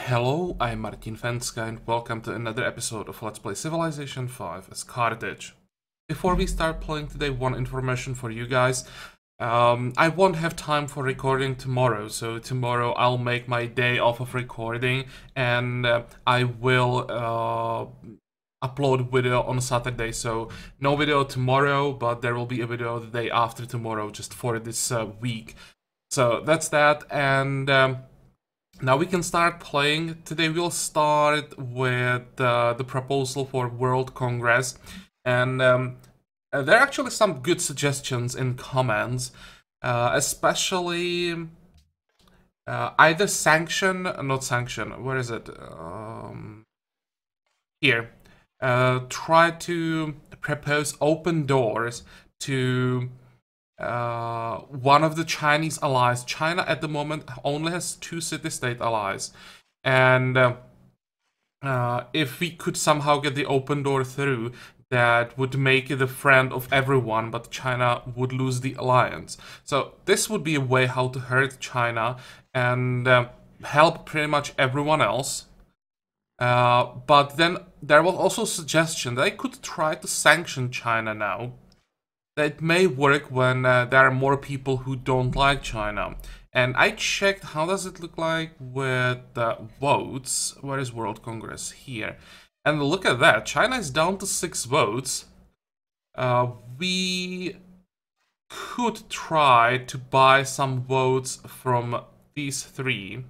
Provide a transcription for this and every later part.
Hello, I'm Martin Fencka and welcome to another episode of Let's Play Civilization 5 as Carthage. Before we start playing today, one information for you guys. I won't have time for recording tomorrow, so tomorrow I'll make my day off of recording and I will upload video on Saturday, so no video tomorrow, but there will be a video the day after tomorrow just for this week. So that's that, and now we can start playing. Today we'll start with the proposal for World Congress, and there are actually some good suggestions in comments, especially either not sanction, where is it? Here. Try to propose open doors to one of the Chinese allies. China at the moment only has 2 city-state allies, and if we could somehow get the open door through, that would make it a friend of everyone, but China would lose the alliance. So this would be a way how to hurt China and help pretty much everyone else. But then there was also a suggestion that I could try to sanction China now. That may work when there are more people who don't like China. And I checked how does it look like with votes. Where is World Congress? Here. And look at that. China is down to 6 votes. We could try to buy some votes from these 3.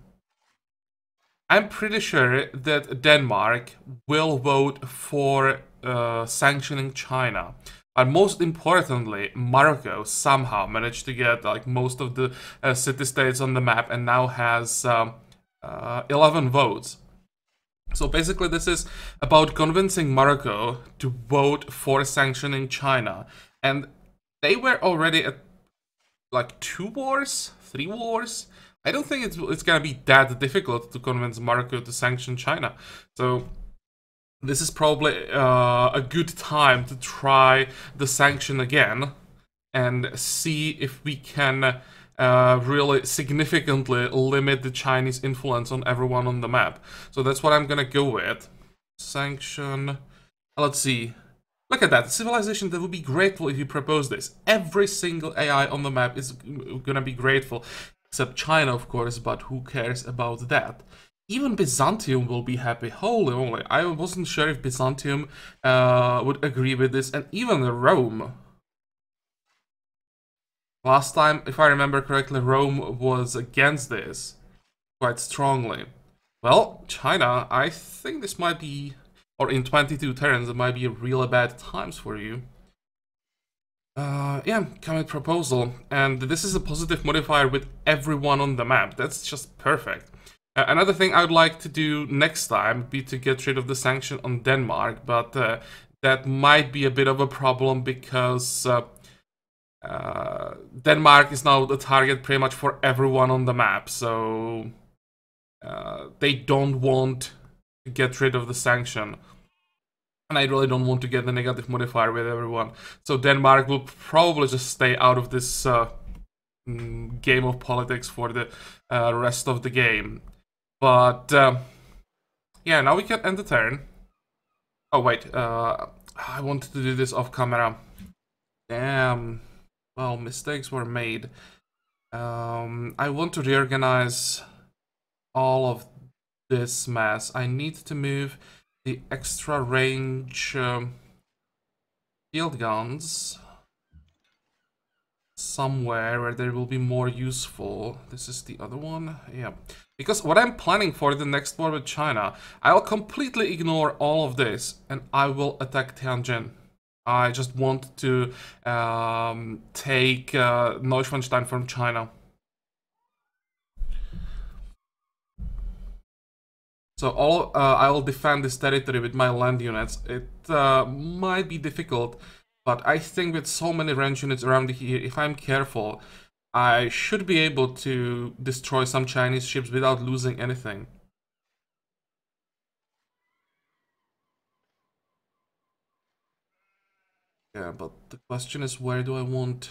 I'm pretty sure that Denmark will vote for sanctioning China. And most importantly, Morocco somehow managed to get like most of the city-states on the map and now has 11 votes. So basically this is about convincing Morocco to vote for sanctioning China. And they were already at like 2 wars, 3 wars. I don't think it's gonna be that difficult to convince Morocco to sanction China. So this is probably a good time to try the sanction again and see if we can really significantly limit the Chinese influence on everyone on the map. So that's what I'm gonna go with. Sanction. Let's see. Look at that. Civilization that would be grateful if you propose this. Every single AI on the map is gonna be grateful. Except China, of course, but who cares about that? Even Byzantium will be happy. Holy moly, I wasn't sure if Byzantium would agree with this, and even Rome. Last time, if I remember correctly, Rome was against this quite strongly. Well, China, I think this might be, or in 22 turns, it might be really bad times for you. Yeah, commit proposal, and this is a positive modifier with everyone on the map. That's just perfect. Another thing I would like to do next time would be to get rid of the sanction on Denmark, but that might be a bit of a problem because Denmark is now the target pretty much for everyone on the map, so they don't want to get rid of the sanction. And I really don't want to get the negative modifier with everyone. So Denmark will probably just stay out of this game of politics for the rest of the game. But yeah, now we can end the turn. Oh wait, I wanted to do this off camera. Damn. Well, mistakes were made. I want to reorganize all of this mess. I need to move the extra range field guns somewhere where they will be more useful. This is the other one, yeah. Because what I'm planning for the next war with China, I'll completely ignore all of this and I will attack Tianjin. I just want to take Neuschwanstein from China. So I will defend this territory with my land units. It might be difficult, but I think with so many range units around here, if I'm careful, I should be able to destroy some Chinese ships without losing anything. Yeah, but the question is, where do I want...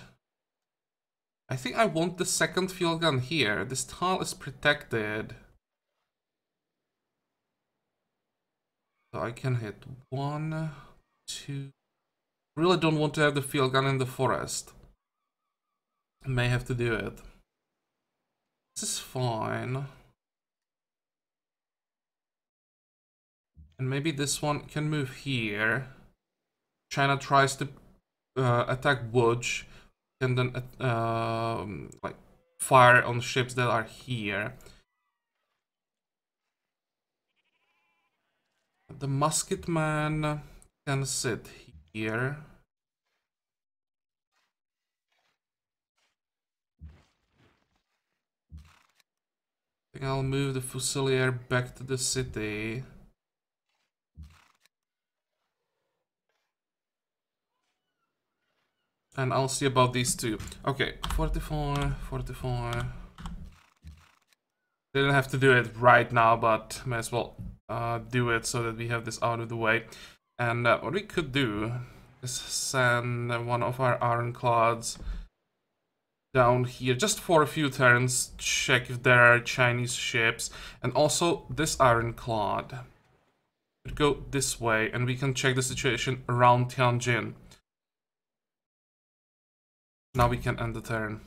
I think I want the second field gun here. This tile is protected. So I can hit 1, 2. Really don't want to have the field gun in the forest. I may have to do it. This is fine. And maybe this one can move here. China tries to attack Wudge, and then like fire on ships that are here. The musketman can sit here. I think I'll move the Fusilier back to the city. And I'll see about these two. Okay, 44, 44. Didn't have to do it right now, but may as well do it so that we have this out of the way. And what we could do is send one of our ironclads down here just for a few turns, check if there are Chinese ships, and also this ironclad could go this way, and we can check the situation around Tianjin. Now we can end the turn.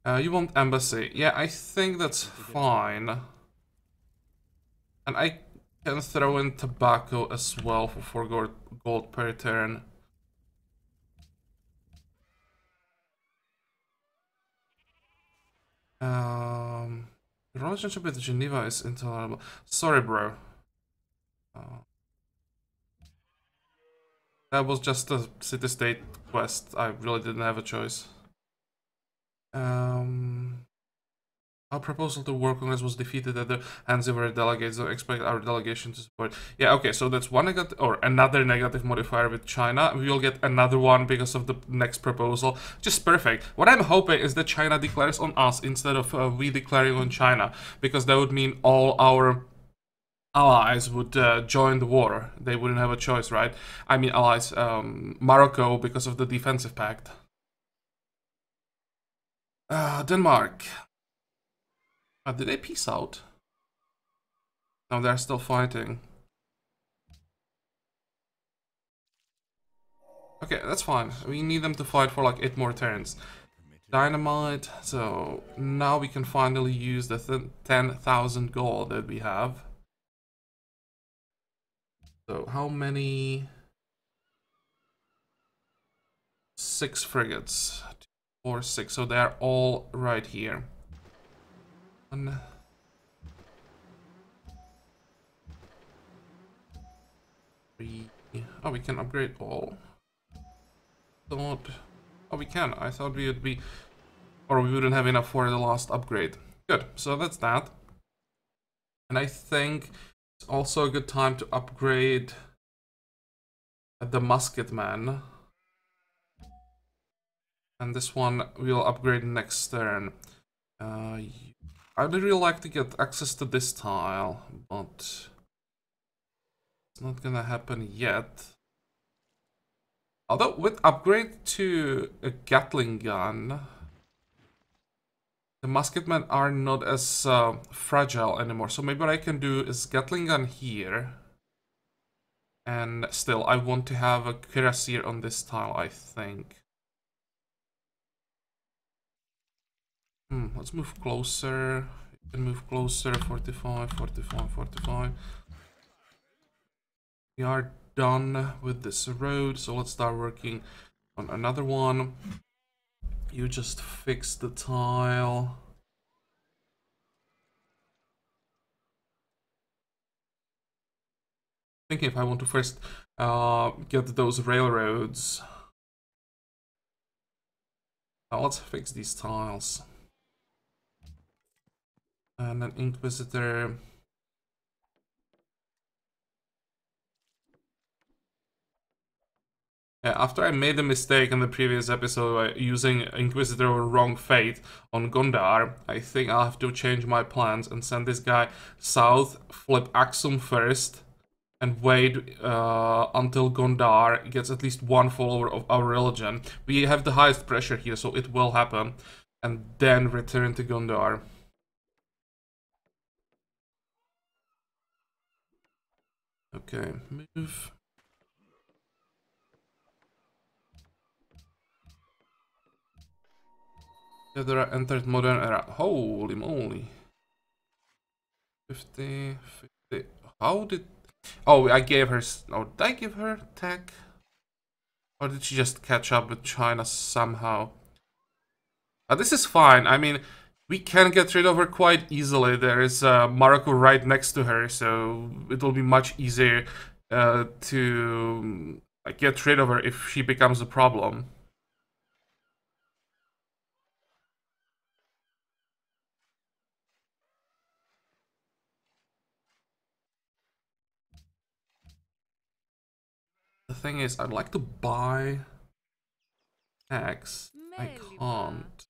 You want embassy? Yeah, I think that's fine. And I can throw in tobacco as well for 4 gold per turn. The relationship with Geneva is intolerable. Sorry, bro. That was just a city-state quest. I really didn't have a choice. Our proposal to work on this was defeated at the hands of our delegates. Don't expect our delegation to support. Yeah, okay, so that's one negative, or another negative modifier with China. We will get another one because of the next proposal. Just perfect. What I'm hoping is that China declares on us instead of we declaring on China, because that would mean all our allies would join the war. They wouldn't have a choice, right? I mean allies, Morocco, because of the defensive pact. Denmark. Did they peace out? No, they're still fighting. Okay, that's fine. We need them to fight for like 8 more turns. Dynamite. So now we can finally use the 10,000 gold that we have. So how many? 6 frigates. 4, 6. So they're all right here. 1, 3. Oh, we can upgrade all. Thought. Oh, we can. I thought we would be, or we wouldn't have enough for the last upgrade. Good. So that's that. And I think it's also a good time to upgrade the musketman. And this one we'll upgrade next turn. I'd really like to get access to this tile, but it's not gonna happen yet. Although with upgrade to a Gatling gun, the musketmen are not as fragile anymore. So maybe what I can do is Gatling gun here. And still, I want to have a cuirassier on this tile, I think. Let's move closer. You can move closer. 45, 45, 45. We are done with this road, so let's start working on another one. You just fix the tile. Thinking if I want to first get those railroads. Now let's fix these tiles. And an Inquisitor. Yeah, after I made the mistake in the previous episode by using Inquisitor or Wrong Fate on Gondar, I think I'll have to change my plans and send this guy south, flip Axum first, and wait until Gondar gets at least one follower of our religion. We have the highest pressure here, so it will happen. And then return to Gondar. Okay, move. Federa entered modern era. Holy moly. 50, 50. How did... Oh, I gave her... Oh, did I give her tech? Or did she just catch up with China somehow? This is fine. I mean, we can get rid of her quite easily. There is Morocco right next to her, so it will be much easier to get rid of her if she becomes a problem. The thing is, I'd like to buy X. I can't.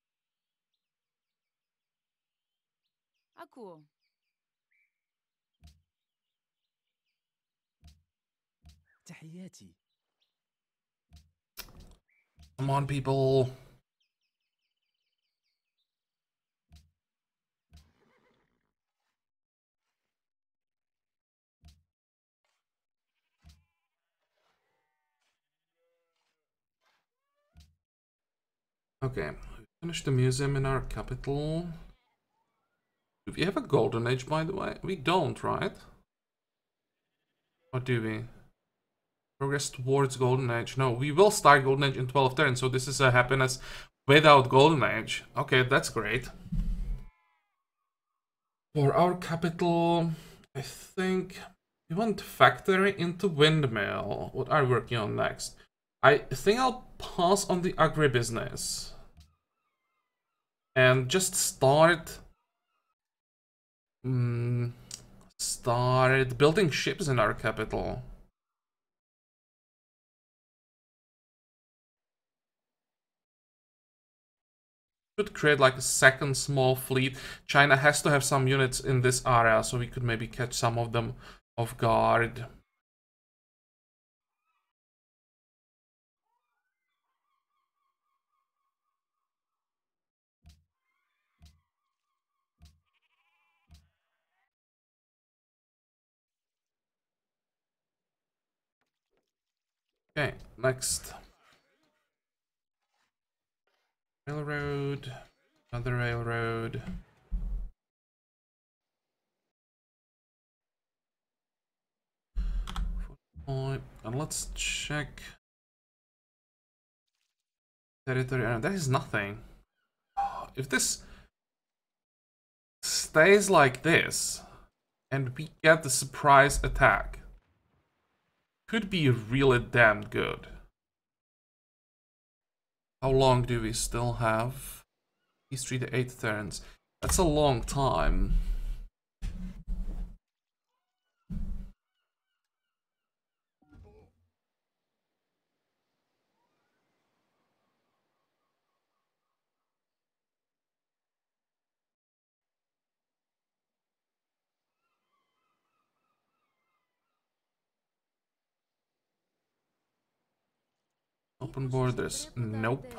Come on, people. Okay, we finished the museum in our capital. Do we have a golden age, by the way? We don't, right? Or do we? Progress towards golden age. No, we will start golden age in 12 turns, so this is a happiness without golden age. Okay, that's great. For our capital, I think we want factory into windmill. What are we working on next? I think I'll pass on the agribusiness and just start start building ships in our capital. Could create like a second small fleet. China has to have some units in this area, so we could maybe catch some of them off guard. Okay, next. Railroad, another railroad. And let's check territory. There is nothing. If this stays like this, and we get the surprise attack, could be really damn good. How long do we still have? These 3 to 8 turns. That's a long time. Open borders. Nope.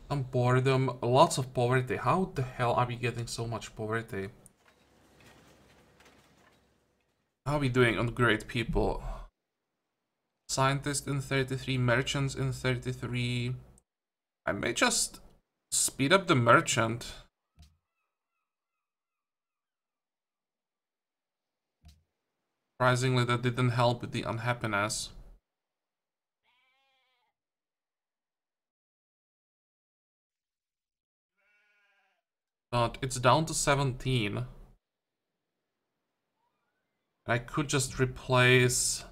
Some boredom, lots of poverty. How the hell are we getting so much poverty? How are we doing on great people? Scientists in 33, merchants in 33. I may just speed up the merchant. Surprisingly, that didn't help with the unhappiness. But it's down to 17. I could just replace...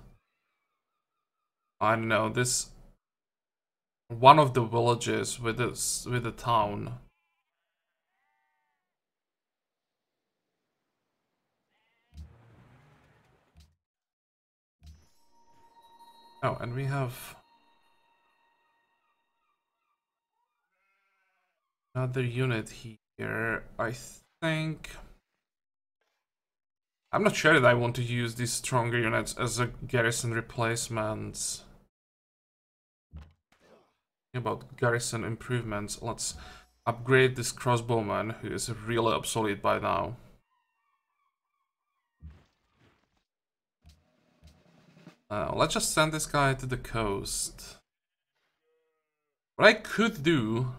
I don't know, this... one of the villages with a town. Oh, and we have... another unit here. I think... I'm not sure that I want to use these stronger units as a garrison replacement. About garrison improvements, let's upgrade this crossbowman, who is really obsolete by now. Let's just send this guy to the coast. What I could do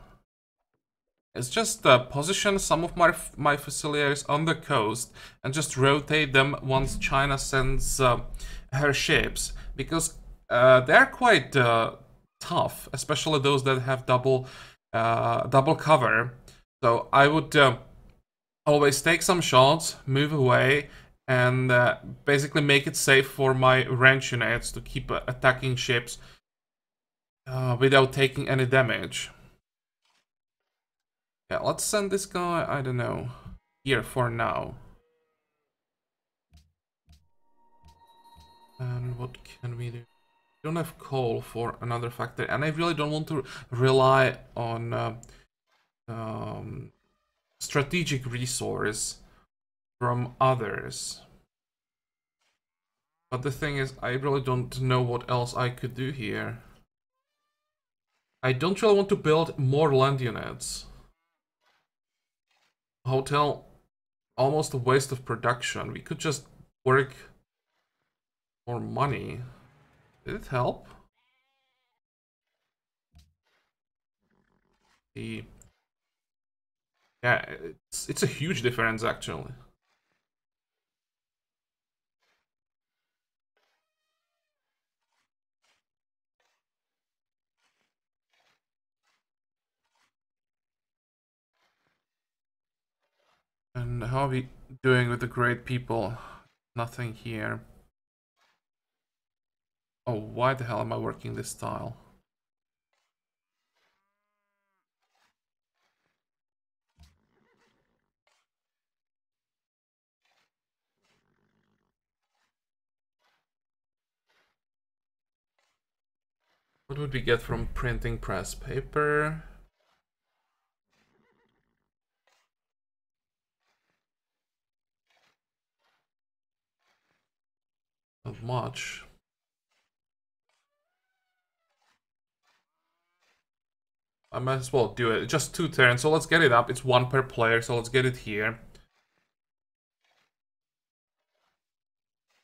is just position some of my fusiliers on the coast and just rotate them once China sends her ships, because they're quite tough, especially those that have double cover. So I would always take some shots, move away, and basically make it safe for my range units to keep attacking ships without taking any damage. Yeah, let's send this guy, I don't know, here for now. And what can we do? We don't have coal for another factory, and I really don't want to rely on strategic resource from others. But the thing is, I really don't know what else I could do here. I don't really want to build more land units. Hotel, almost a waste of production. We could just work for money. Did it help? Yeah, it's a huge difference actually. And how are we doing with the great people? Nothing here. Oh, why the hell am I working this style? What would we get from printing press paper? Not much. I might as well do it. Just 2 turns, so let's get it up. It's 1 per player, so let's get it here.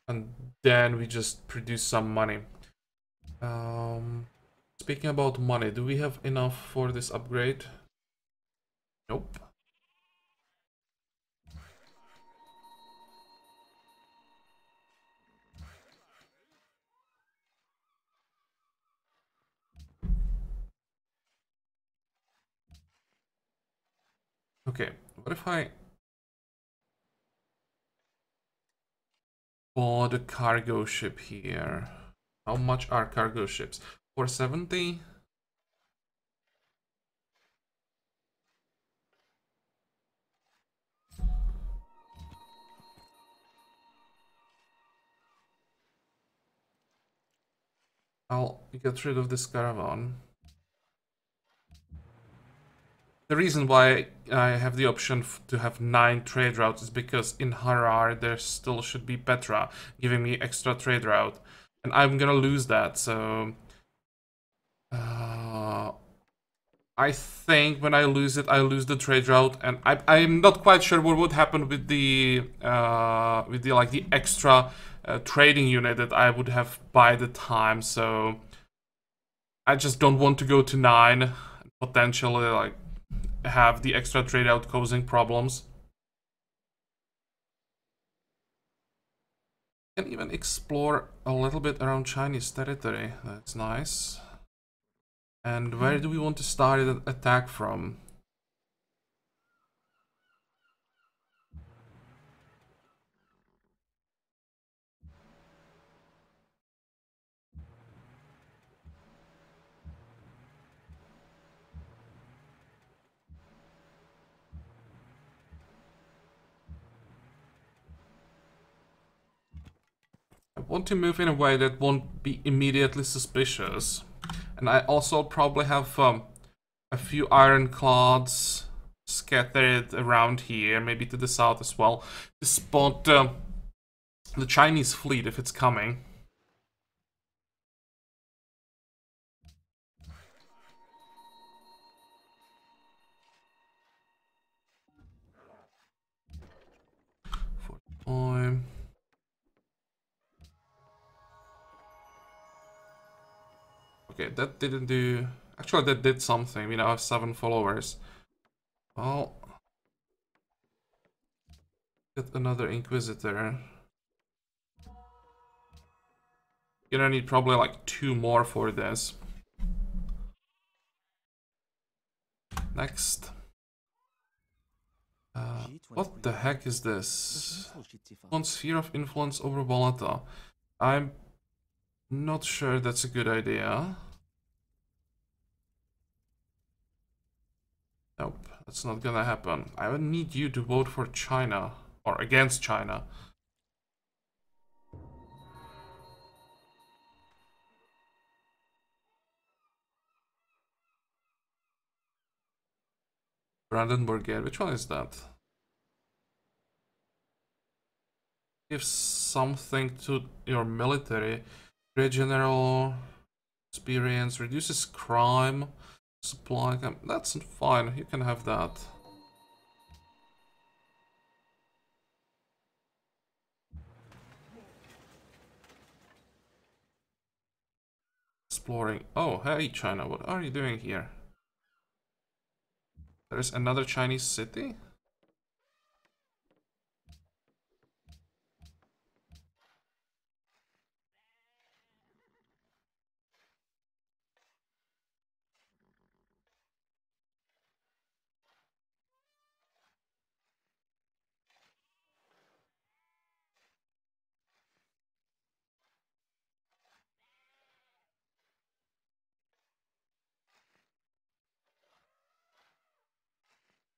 And then we just produce some money. Speaking about money, do we have enough for this upgrade? Nope. Okay, what if I bought a cargo ship here? How much are cargo ships? 470? I'll get rid of this caravan. The reason why I have the option to have 9 trade routes is because in Harar there still should be Petra, giving me extra trade route. And I'm gonna lose that, so... I think when I lose it, I lose the trade route, and I'm not quite sure what would happen with the like the extra trading unit that I would have by the time. So I just don't want to go to 9, potentially like have the extra trade out causing problems. Can even explore a little bit around Chinese territory. That's nice. And where do we want to start an attack from? I want to move in a way that won't be immediately suspicious. And I also probably have a few ironclads scattered around here, maybe to the south as well, to spot the Chinese fleet if it's coming. Okay, that didn't do... Actually, that did something. We now have 7 followers. Well... Get another Inquisitor. Gonna need probably like 2 more for this. Next. What the heck is this? One sphere of influence over Balata. I'm not sure that's a good idea. Nope, that's not gonna happen. I would need you to vote for China. Or against China. Brandenburger, which one is that? Give something to your military. Great general experience, reduces crime, supply. That's fine, you can have that. Exploring. Oh, hey China, what are you doing here? There's another Chinese city?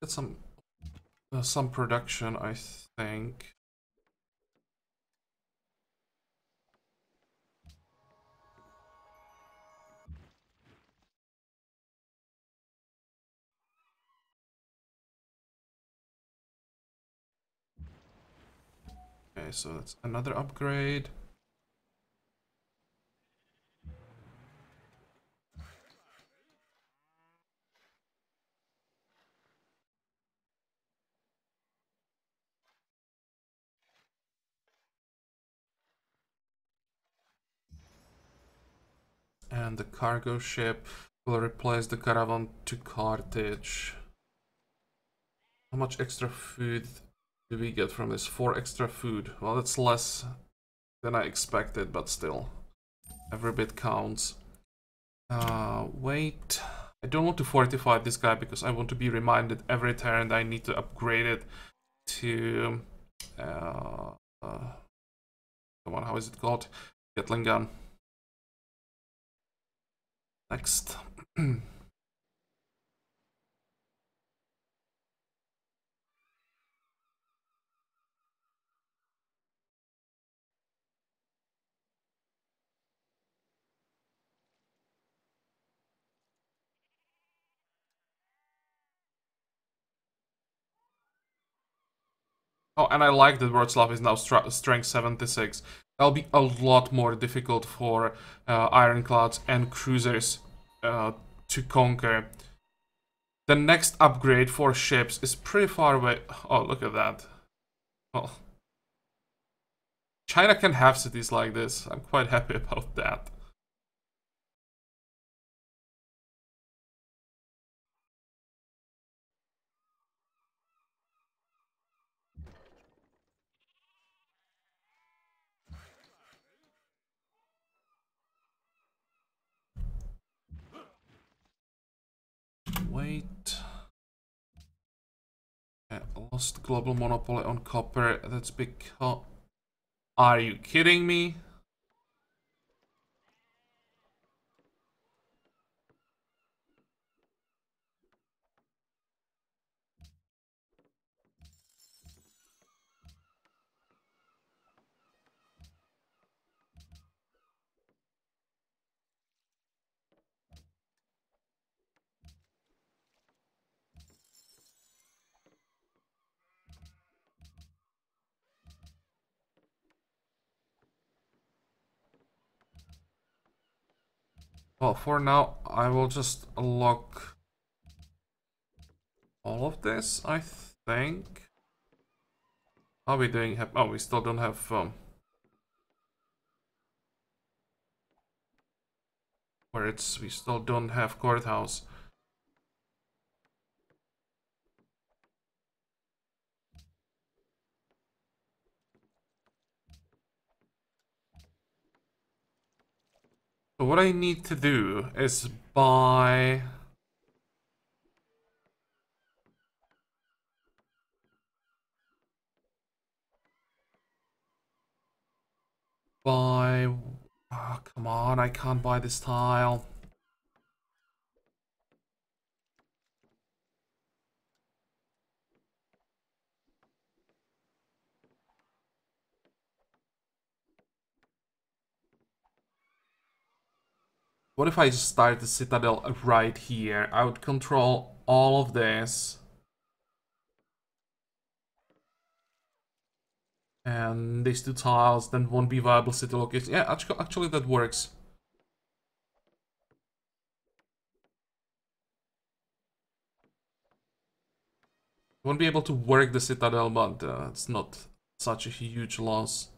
Get some production, I think. Okay, so that's another upgrade. And the cargo ship will replace the caravan to Carthage. How much extra food do we get from this? 4 extra food. Well, that's less than I expected, but still. Every bit counts. Wait. I don't want to fortify this guy because I want to be reminded every turn that I need to upgrade it to... come on, how is it called? Gatling gun. Next. Oh, and I like that Wroclaw is now strength 76. That'll be a lot more difficult for ironclads and cruisers to conquer. The next upgrade for ships is pretty far away. Oh, look at that. Oh. China can have cities like this. I'm quite happy about that. Wait. I lost global monopoly on copper. That's because... Are you kidding me? Well, for now, I will just lock all of this, I think. How are we doing? Oh, we still don't have we still don't have courthouse. So what I need to do is buy oh, come on, I can't buy this tile. What if I just start the citadel right here? I would control all of this. And these two tiles then won't be viable city location. Yeah, actually that works. Won't be able to work the citadel, but it's not such a huge loss.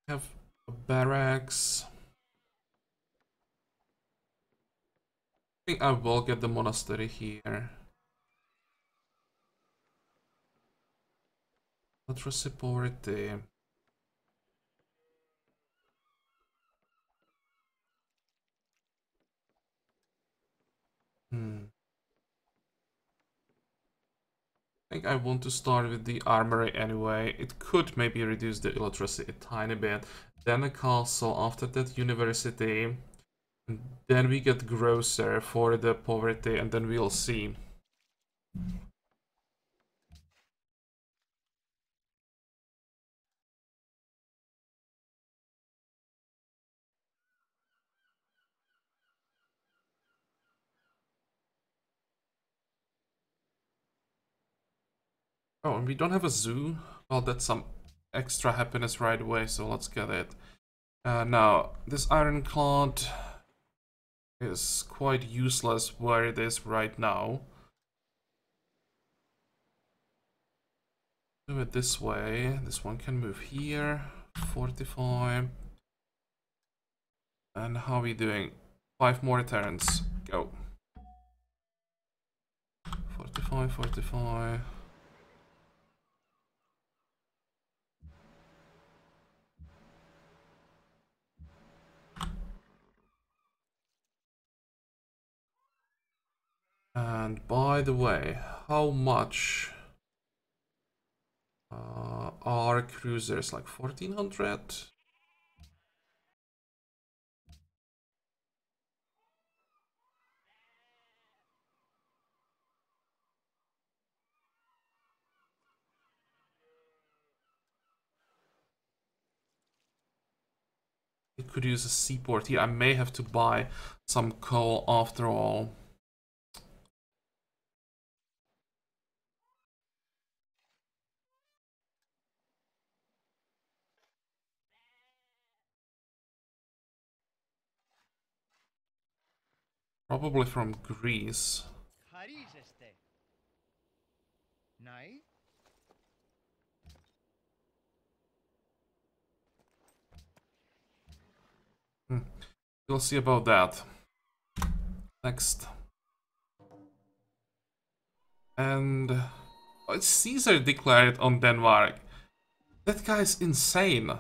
Have a barracks. I think I will get the monastery here. Not reciprocity. I think I want to start with the armory anyway. It could maybe reduce the illiteracy a tiny bit. Then a castle, after that university. And then we get grocer for the poverty, and then we'll see. Oh, and we don't have a zoo? Well, that's some extra happiness right away, so let's get it. Now, this ironclad is quite useless where it is right now. Do it this way. This one can move here. Fortify. And how are we doing? 5 more turns. Go. Fortify, fortify. And by the way, how much are cruisers? Like 1400? It could use a seaport here. I may have to buy some coal after all. Probably from Greece. We'll see about that. Next. And it's Caesar declared on Denmark. That guy's insane.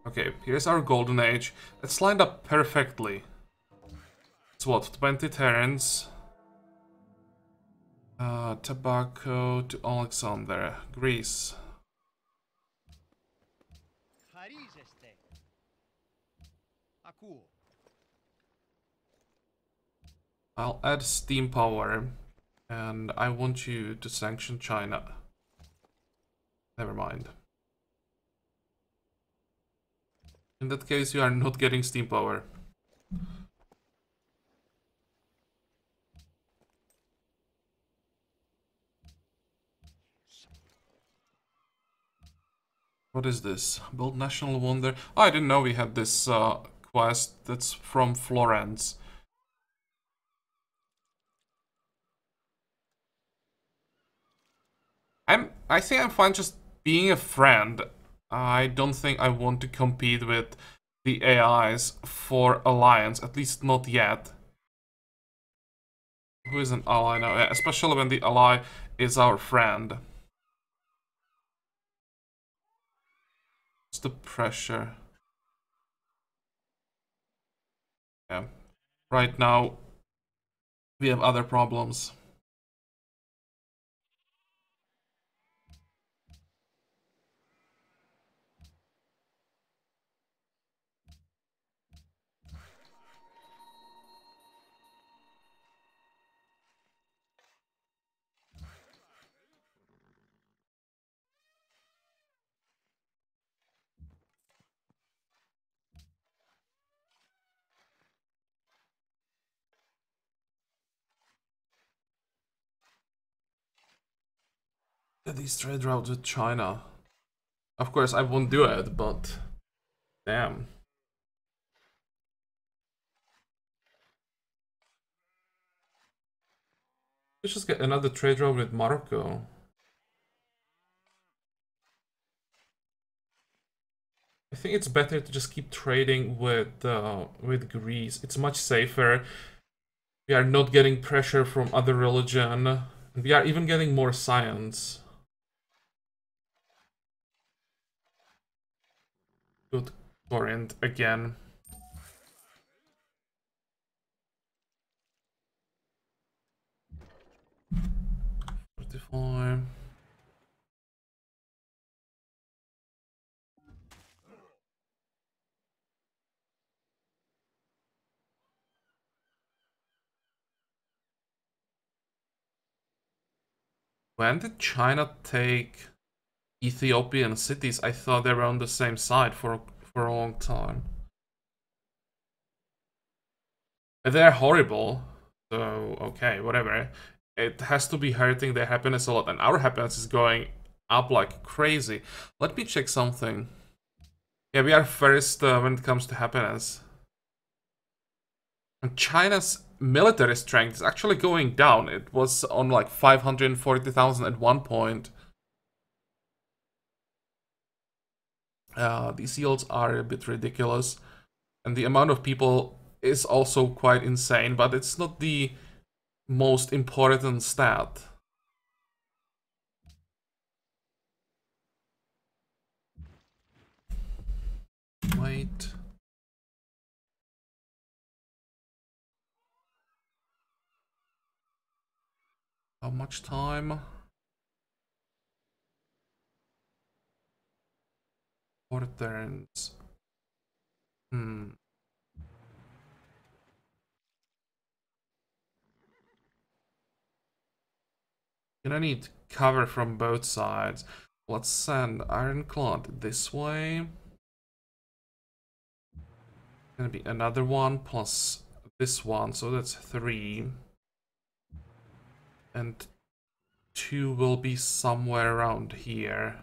Okay, here's our golden age. It's lined up perfectly. It's what, 20 turns? Tobacco to Alexander. Greece. I'll add steam power. And I want you to sanction China. Never mind. In that case, you are not getting steam power. What is this? Build National Wonder. Oh, I didn't know we had this quest that's from Florence. I think I'm fine just being a friend. I don't think I want to compete with the AIs for alliance, at least not yet. Who is an ally now? Yeah, especially when the ally is our friend. What's the pressure? Yeah. Right now, we have other problems. These trade routes with China. Of course, I won't do it, but damn. Let's just get another trade route with Morocco. I think it's better to just keep trading with Greece. It's much safer. We are not getting pressure from other religion. And we are even getting more science. Good Corinth again. Fortify. When did China take Ethiopian cities? I thought they were on the same side for a long time. They're horrible. So, okay, whatever. It has to be hurting their happiness a lot, and our happiness is going up like crazy. Let me check something. Yeah, we are first when it comes to happiness. And China's military strength is actually going down. It was on like 540,000 at one point. These yields are a bit ridiculous. And the amount of people is also quite insane, but it's not the most important stat. Wait. How much time? 4 turns. Gonna need cover from both sides. Let's send Ironclad this way. Gonna be another one plus this one, so that's 3. And 2 will be somewhere around here.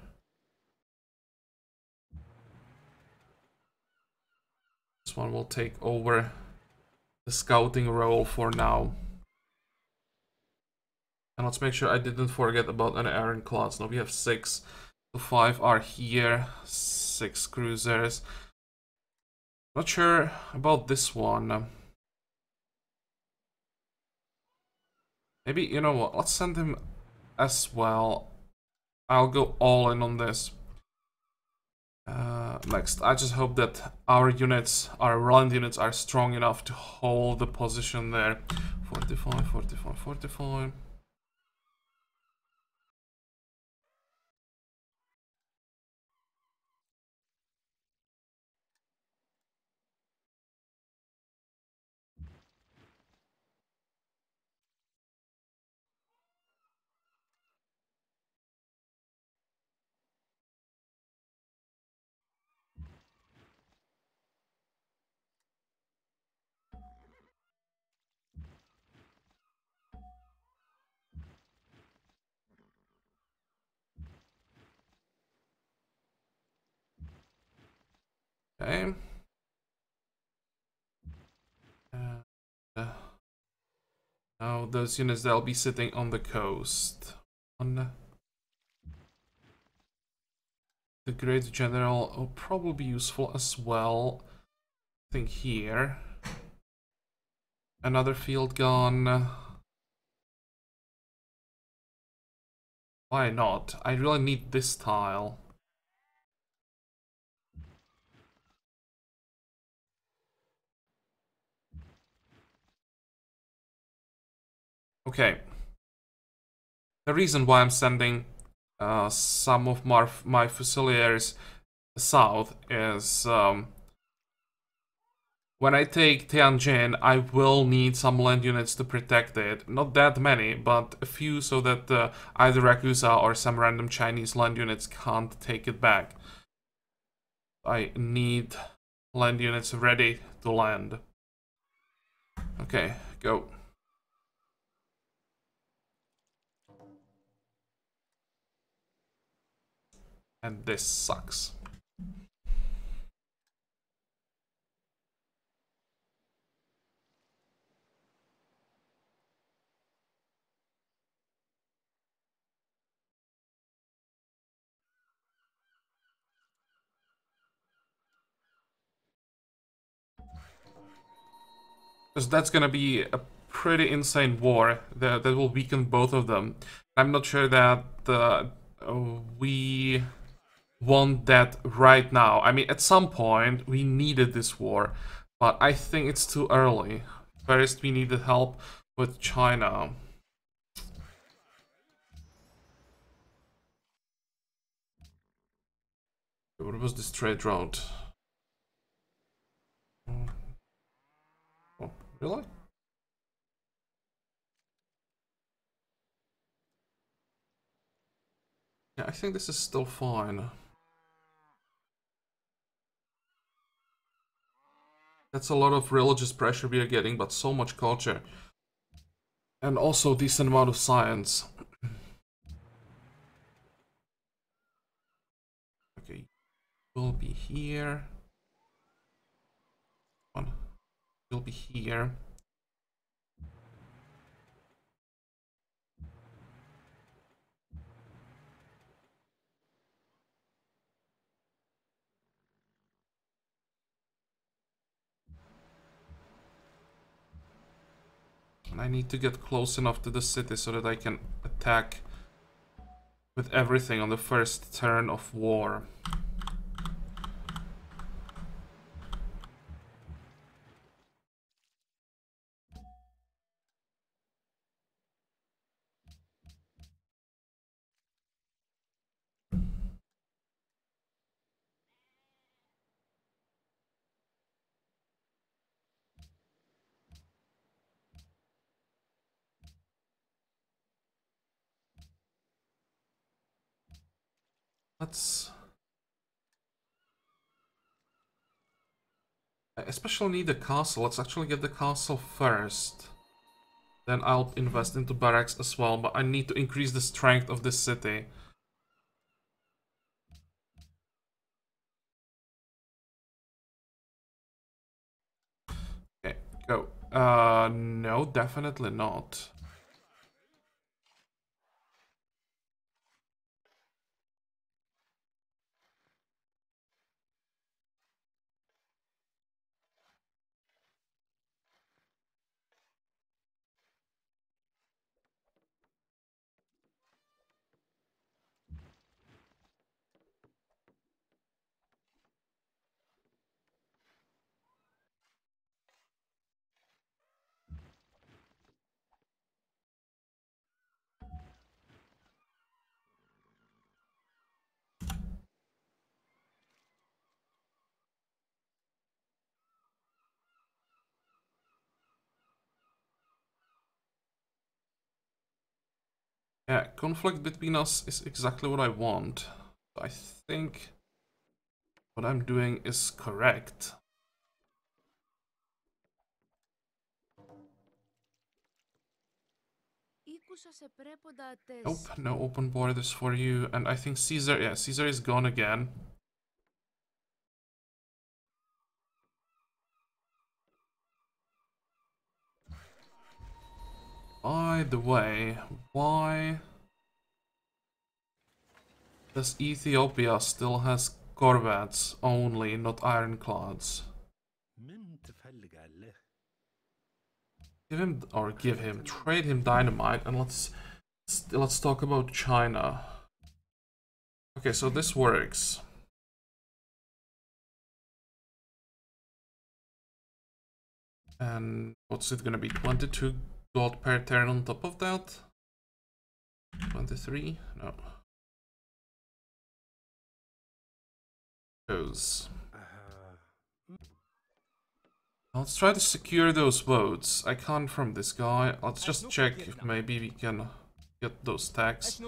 This one will take over the scouting role for now. And let's make sure I didn't forget about an Ironclads. Now we have 6. The 5 are here. 6 cruisers. Not sure about this one. Maybe, you know what, let's send him as well. I'll go all in on this. Next, I just hope that our units, our land units, are strong enough to hold the position there. 45, 45, 45. Okay. Uh, now those units, they'll be sitting on the coast. On the Great General will probably be useful as well. I think here. Another field gun. Why not? I really need this tile. Okay. The reason why I'm sending some of my Fusiliers south is when I take Tianjin, I will need some land units to protect it. Not that many, but a few so that either Rakusa or some random Chinese land units can't take it back. I need land units ready to land. Okay, go. And this sucks. Because that's gonna be a pretty insane war that will weaken both of them. I'm not sure that we want that right now. I mean, at some point, we needed this war, but I think it's too early. First, we needed help with China. What was this trade route? Oh, really? Yeah, I think this is still fine. That's a lot of religious pressure we are getting, but so much culture. And also decent amount of science. Okay, we'll be here. One. We'll be here. And I need to get close enough to the city so that I can attack with everything on the first turn of war. Let's... I especially need a castle. Let's actually get the castle first. Then I'll invest into barracks as well, but I need to increase the strength of this city. Okay, go. No, definitely not. Yeah, conflict between us is exactly what I want. I think what I'm doing is correct. Nope, no open borders for you. And I think Caesar, yeah, Caesar is gone again. By the way, why does Ethiopia still has corvettes only, not ironclads? Trade him dynamite, and let's talk about China. Okay, so this works. And what's it gonna be? 22 gold per turn on top of that? 23? No. Goes. Let's try to secure those votes. I can't from this guy. Let's just check if maybe we can get those tags.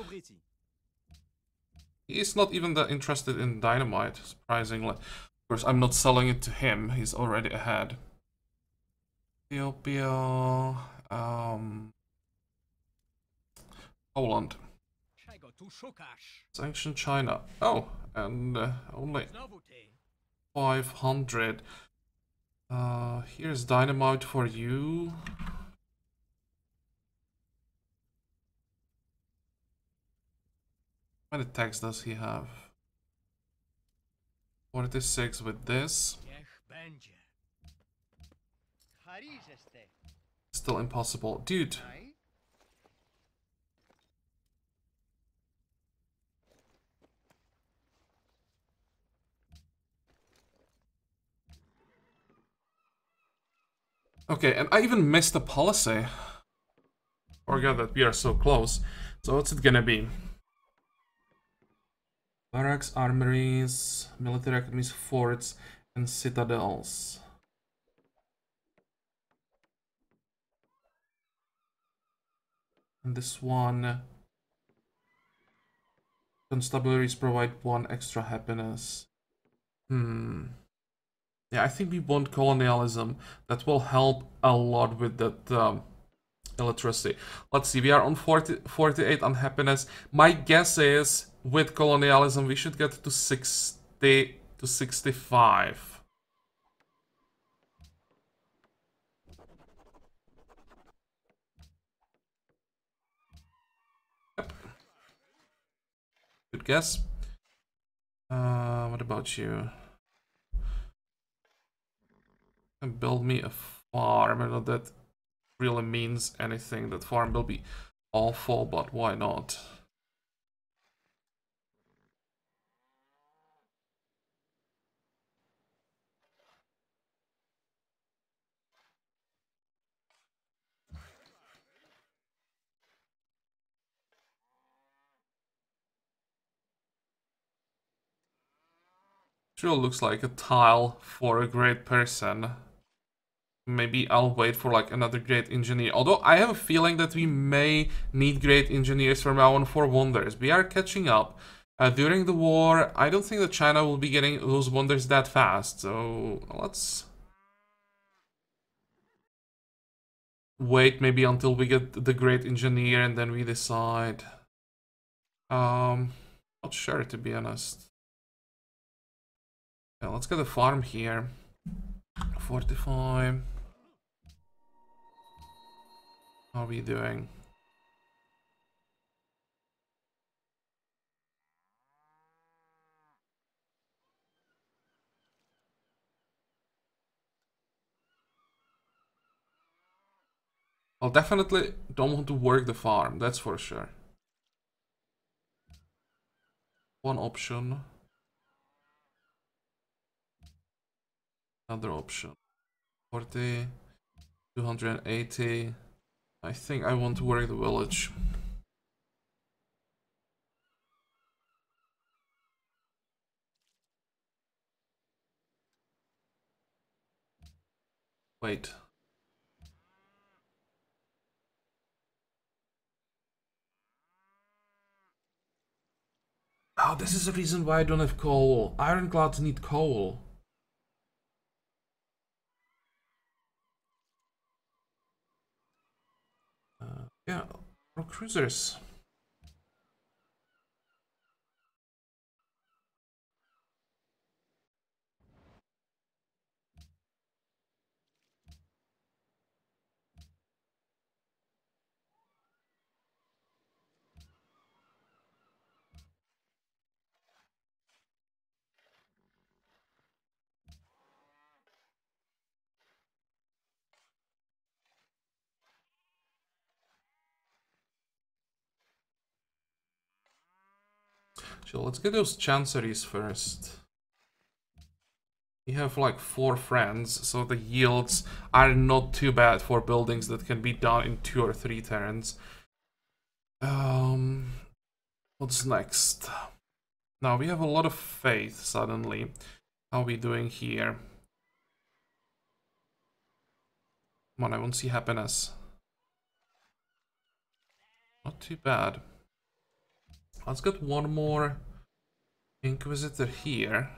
He's not even that interested in dynamite, surprisingly. Of course, I'm not selling it to him. He's already ahead. Ethiopia... Poland. Sanction China. Oh, and only 500. Here's dynamite for you. How many tags does he have? 46 with this. Still impossible. Dude. Okay, and I even missed a policy. Forget that we are so close. So what's it gonna be? Barracks, armories, military academies, forts, and citadels. And this one... Constabularies provide 1 extra happiness. Yeah, I think we want colonialism. That will help a lot with that illiteracy. Let's see, we are on 48 on happiness. My guess is, with colonialism, we should get to 60 to 65. Yep. Good guess. What about you? And build me a farm. I know that really means anything. That farm will be awful, but why not? Sure looks like a tile for a great person. Maybe I'll wait for like another great engineer. Although I have a feeling that we may need great engineers from now on for wonders. We are catching up. During the war, I don't think that China will be getting those wonders that fast. So let's wait maybe until we get the great engineer and then we decide. Not sure to be honest. Yeah, let's get a farm here. 45. How are we doing? I'll definitely don't want to work the farm, that's for sure. One option. Another option. 40, 280. I think I want to work the village. Wait. Oh, this is the reason why I don't have coal. Ironclads need coal. Yeah, more cruisers. So let's get those chanceries first. We have like 4 friends, so the yields are not too bad for buildings that can be done in 2 or 3 turns. What's next? Now we have a lot of faith suddenly. How are we doing here? Come on, I won't see happiness. Not too bad. Let's get one more Inquisitor here.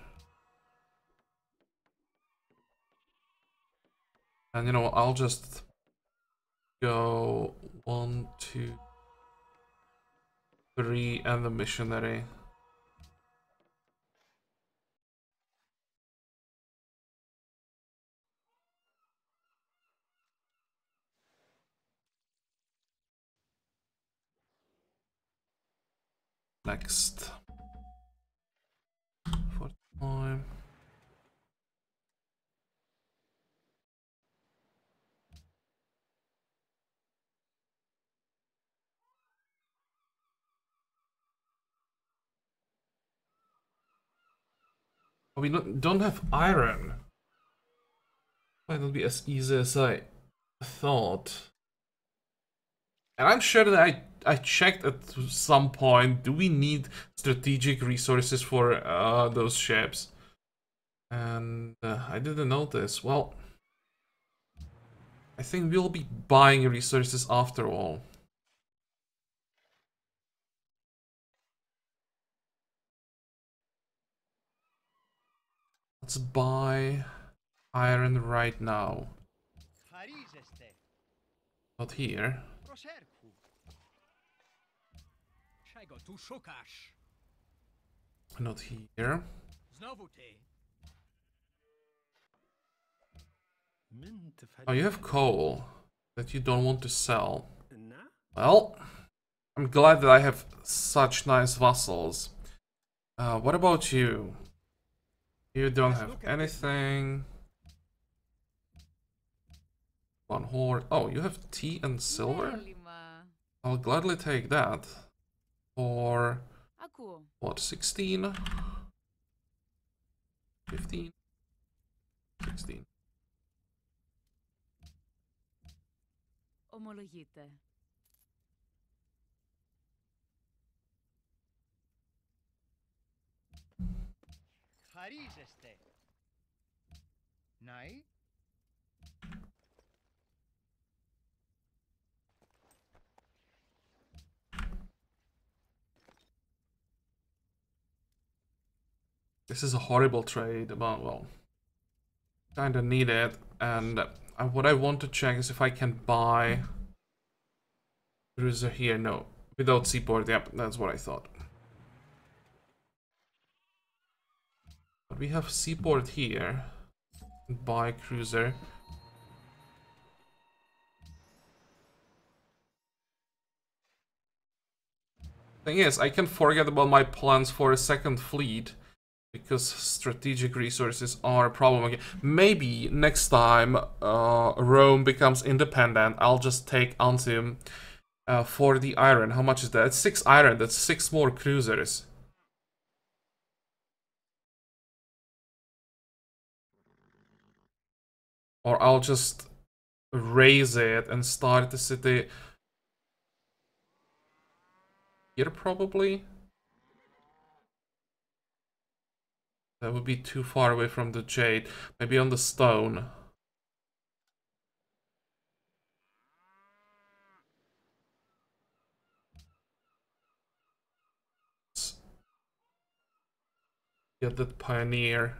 And you know, I'll just go 1, 2, 3, and the missionary. Next. For time. Oh, we don't have iron. Might not be as easy as I thought. And I'm sure that I checked at some point, do we need strategic resources for those ships? And I didn't notice. Well, I think we'll be buying resources after all. Let's buy iron right now. Not here. Not here. Oh, you have coal that you don't want to sell. Well, I'm glad that I have such nice vassals. What about you? You don't have anything. One horde. Oh, you have tea and silver? I'll gladly take that. For what, 16? 15? 16. This is a horrible trade, but well, kinda need it. And what I want to check is if I can buy cruiser here. No, without seaport. Yep, that's what I thought. But we have seaport here. Buy cruiser. Thing is, I can forget about my plans for a second fleet because strategic resources are a problem again. Maybe next time Rome becomes independent, I'll just take Antium for the iron. How much is that? It's 6 iron. That's 6 more cruisers. Or I'll just raise it and start the city here, probably. That would be too far away from the jade. Maybe on the stone. Get that pioneer.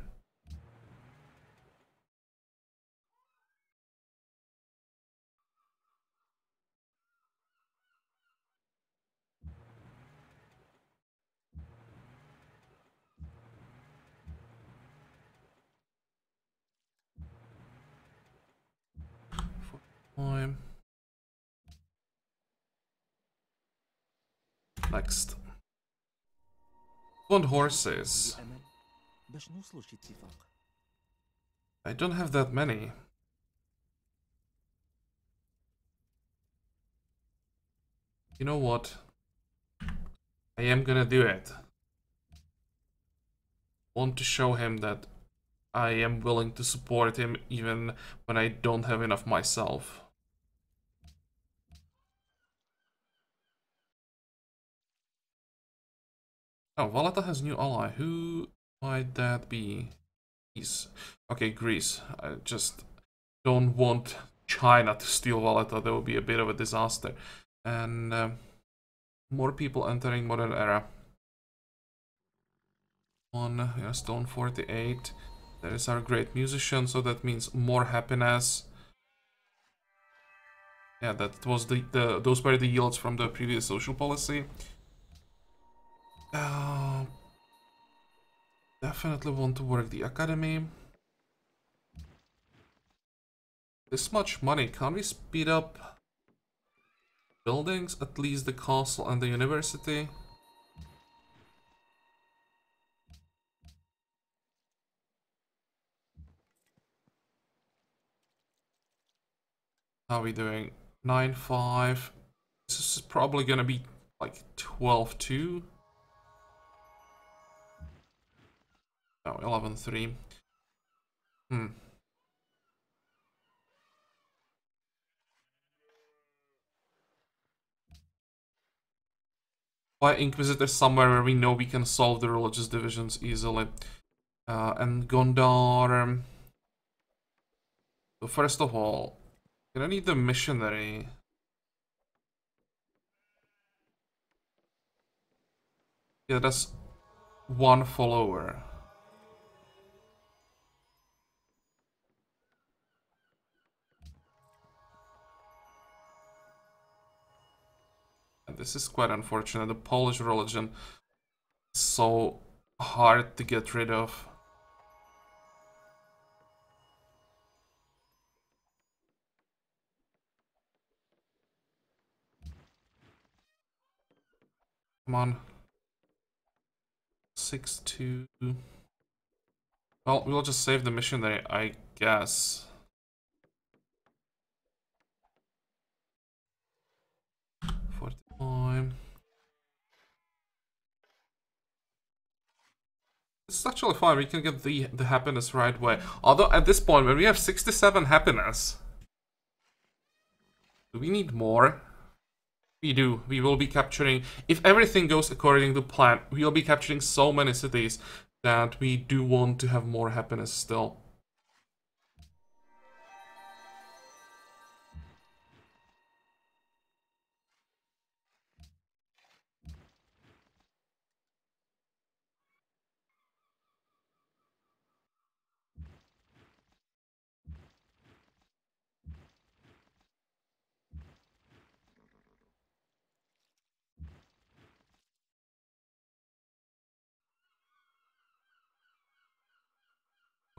Time. Next. Want horses. I don't have that many. You know what? I am gonna do it. Want to show him that I am willing to support him even when I don't have enough myself. Oh, Valletta has new ally. Who might that be? Greece. Okay, Greece. I just don't want China to steal Valletta. That would be a bit of a disaster. And more people entering modern era. Stone 48. There is our great musician, so that means more happiness. Yeah, that was those were the yields from the previous social policy. Definitely want to work the academy. This much money, can we speed up buildings? At least the castle and the university. How are we doing? 9-5. This is probably gonna be like 12-2. No, 11-3. Why Inquisitor somewhere where we know we can solve the religious divisions easily. And Gondar. So first of all, gonna need the missionary. Yeah, that's one follower. And this is quite unfortunate. The Polish religion is so hard to get rid of. Come on. 6-2. Well, we'll just save the missionary, I guess. $45. It's actually fine, we can get the happiness right away. Although at this point, when we have 67 happiness, do we need more? We do. We will be capturing, if everything goes according to plan, we will be capturing so many cities that we do want to have more happiness still.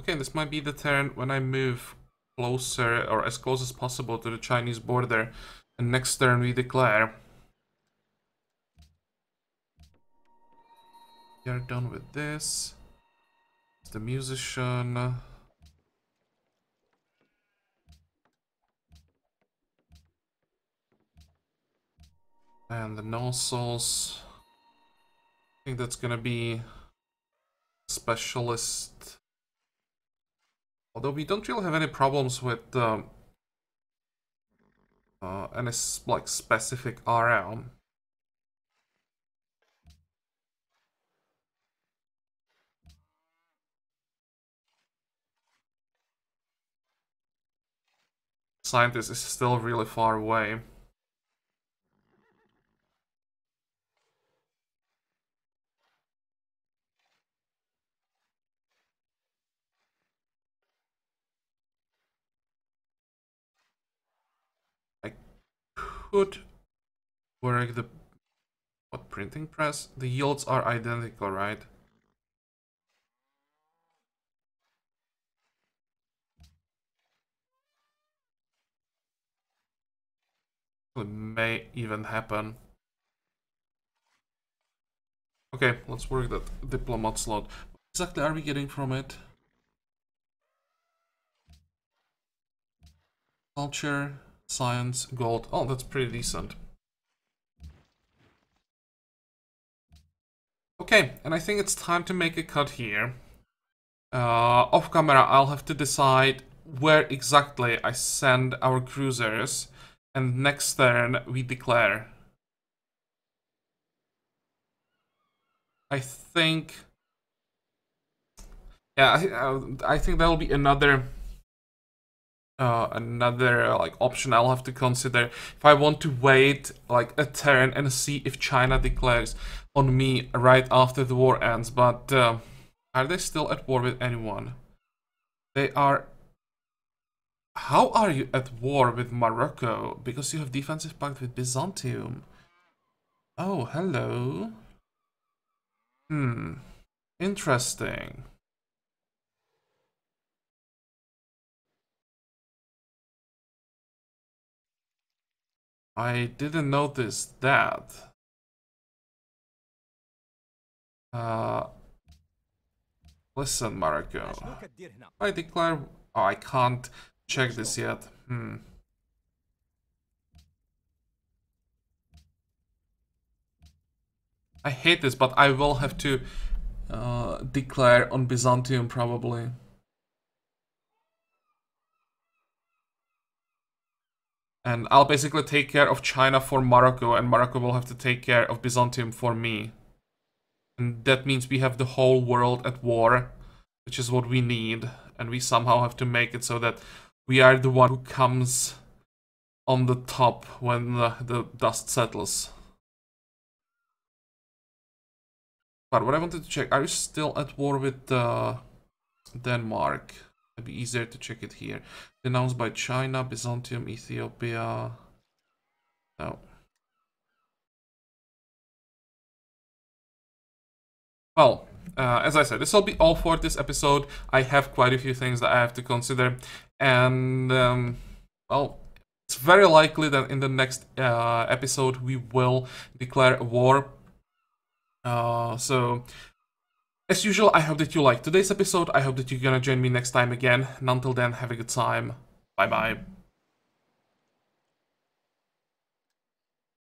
Okay, this might be the turn when I move closer, or as close as possible to the Chinese border. And next turn we declare. We are done with this. It's the musician. And the nozzles. I think that's gonna be specialist. Although we don't really have any problems with any like specific RM. Scientist is still really far away. could work the... What, printing press? The yields are identical, right? It may even happen. Okay, let's work that diplomat slot. What exactly are we getting from it? Culture, science, gold. Oh, that's pretty decent. Okay, and I think it's time to make a cut here. Off camera, I'll have to decide where exactly I send our cruisers, and next turn we declare. I think... Yeah, I think that'll be another like option I'll have to consider if I want to wait like a turn and see if China declares on me right after the war ends. But are they still at war with anyone? They are. How are you at war with Morocco? Because you have defensive pact with Byzantium. Oh, hello. Interesting. I didn't notice that. Listen, Morocco. I declare... Oh, I can't check this yet. I hate this, but I will have to declare on Byzantium, probably. And I'll basically take care of China for Morocco, and Morocco will have to take care of Byzantium for me. And that means we have the whole world at war, which is what we need. And we somehow have to make it so that we are the one who comes on the top when the dust settles. But what I wanted to check, are you still at war with Denmark? It'd be easier to check it here. Denounced by China, Byzantium, Ethiopia. No. Well, as I said, this will be all for this episode. I have quite a few things that I have to consider. And, well, it's very likely that in the next episode we will declare a war. So, as usual, I hope that you liked today's episode. I hope that you're gonna join me next time again. And until then, have a good time. Bye-bye.